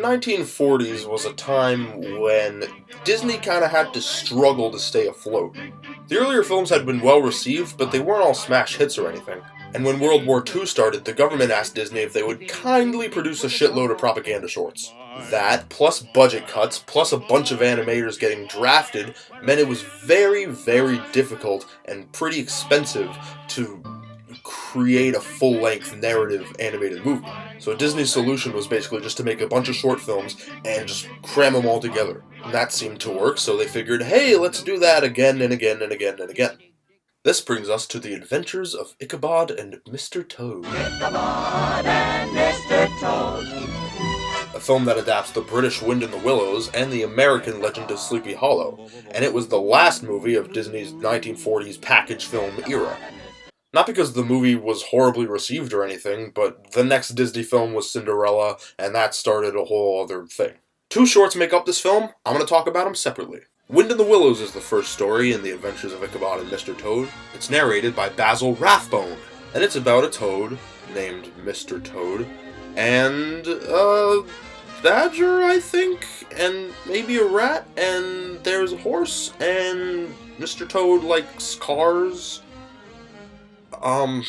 1940s was a time when Disney kind of had to struggle to stay afloat. The earlier films had been well received, but they weren't all smash hits or anything. And when World War II started, the government asked Disney if they would kindly produce a shitload of propaganda shorts. That, plus budget cuts, plus a bunch of animators getting drafted, meant it was very, very difficult and pretty expensive to create a full-length narrative animated movie. So Disney's solution was basically just to make a bunch of short films and just cram them all together. And that seemed to work, so they figured, hey, let's do that again and again and again and again. This brings us to the adventures of Ichabod and Mr. Toad. Ichabod and Mr. Toad. A film that adapts the British Wind in the Willows and the American Legend of Sleepy Hollow, and it was the last movie of Disney's 1940s package film era. Not because the movie was horribly received or anything, but the next Disney film was Cinderella, and that started a whole other thing. Two shorts make up this film. I'm going to talk about them separately. Wind in the Willows is the first story in the adventures of Ichabod and Mr. Toad. It's narrated by Basil Rathbone, and it's about a toad named Mr. Toad, and badger, I think, and maybe a rat, and there's a horse, and Mr. Toad likes cars. I'll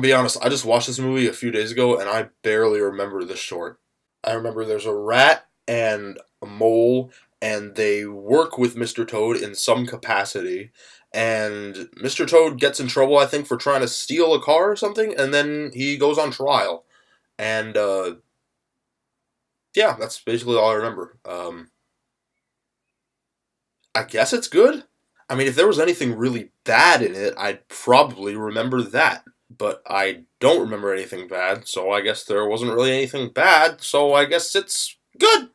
be honest, I just watched this movie a few days ago, and I barely remember this short. I remember there's a rat and a mole, and they work with Mr. Toad in some capacity, and Mr. Toad gets in trouble, I think, for trying to steal a car or something, and then he goes on trial. And, yeah, that's basically all I remember. I guess it's good? I mean, if there was anything really bad in it, I'd probably remember that. But I don't remember anything bad, so I guess there wasn't really anything bad, so I guess it's good.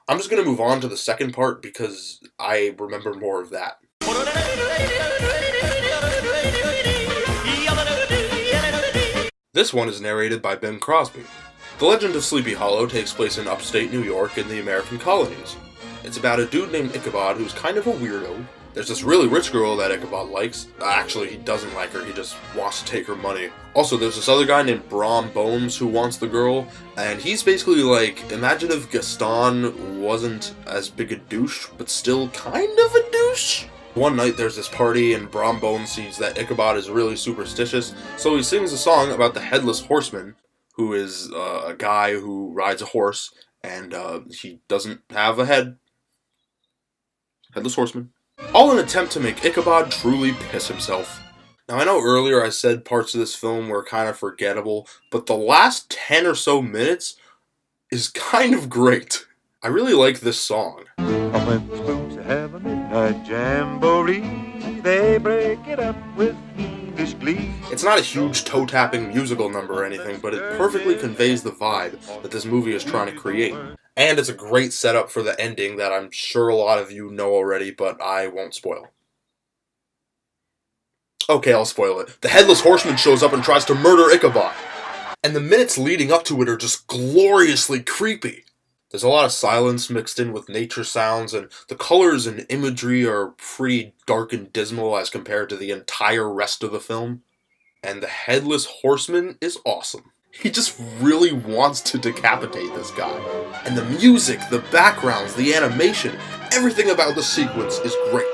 I'm just going to move on to the second part because I remember more of that. This one is narrated by Ben Crosby. The Legend of Sleepy Hollow takes place in upstate New York in the American colonies. It's about a dude named Ichabod who's kind of a weirdo. There's this really rich girl that Ichabod likes. Actually, he doesn't like her, he just wants to take her money. Also, there's this other guy named Brom Bones who wants the girl, and he's basically like, imagine if Gaston wasn't as big a douche, but still kind of a douche? One night there's this party, and Brom Bones sees that Ichabod is really superstitious, so he sings a song about the Headless Horseman, who is a guy who rides a horse, and he doesn't have a head. Headless Horseman. All in an attempt to make Ichabod truly piss himself. Now, I know earlier I said parts of this film were kind of forgettable, but the last 10 or so minutes is kind of great. I really like this song. When the spooks have a midnight jamboree, they break it up with English glee. It's not a huge toe-tapping musical number or anything, but it perfectly conveys the vibe that this movie is trying to create. And it's a great setup for the ending that I'm sure a lot of you know already, but I won't spoil. Okay, I'll spoil it. The Headless Horseman shows up and tries to murder Ichabod. And the minutes leading up to it are just gloriously creepy. There's a lot of silence mixed in with nature sounds, and the colors and imagery are pretty dark and dismal as compared to the entire rest of the film. And the Headless Horseman is awesome. He just really wants to decapitate this guy. And the music, the backgrounds, the animation, everything about the sequence is great.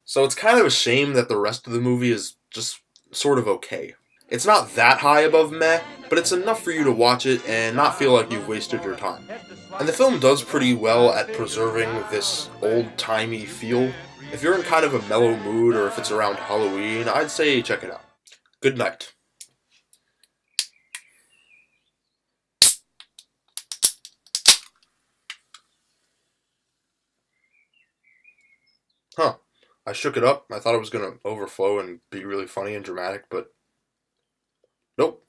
So it's kind of a shame that the rest of the movie is just sort of okay. It's not that high above meh, but it's enough for you to watch it and not feel like you've wasted your time. And the film does pretty well at preserving this old-timey feel. If you're in kind of a mellow mood, or if it's around Halloween, I'd say check it out. Good night. Huh. I shook it up. I thought it was going to overflow and be really funny and dramatic, but nope.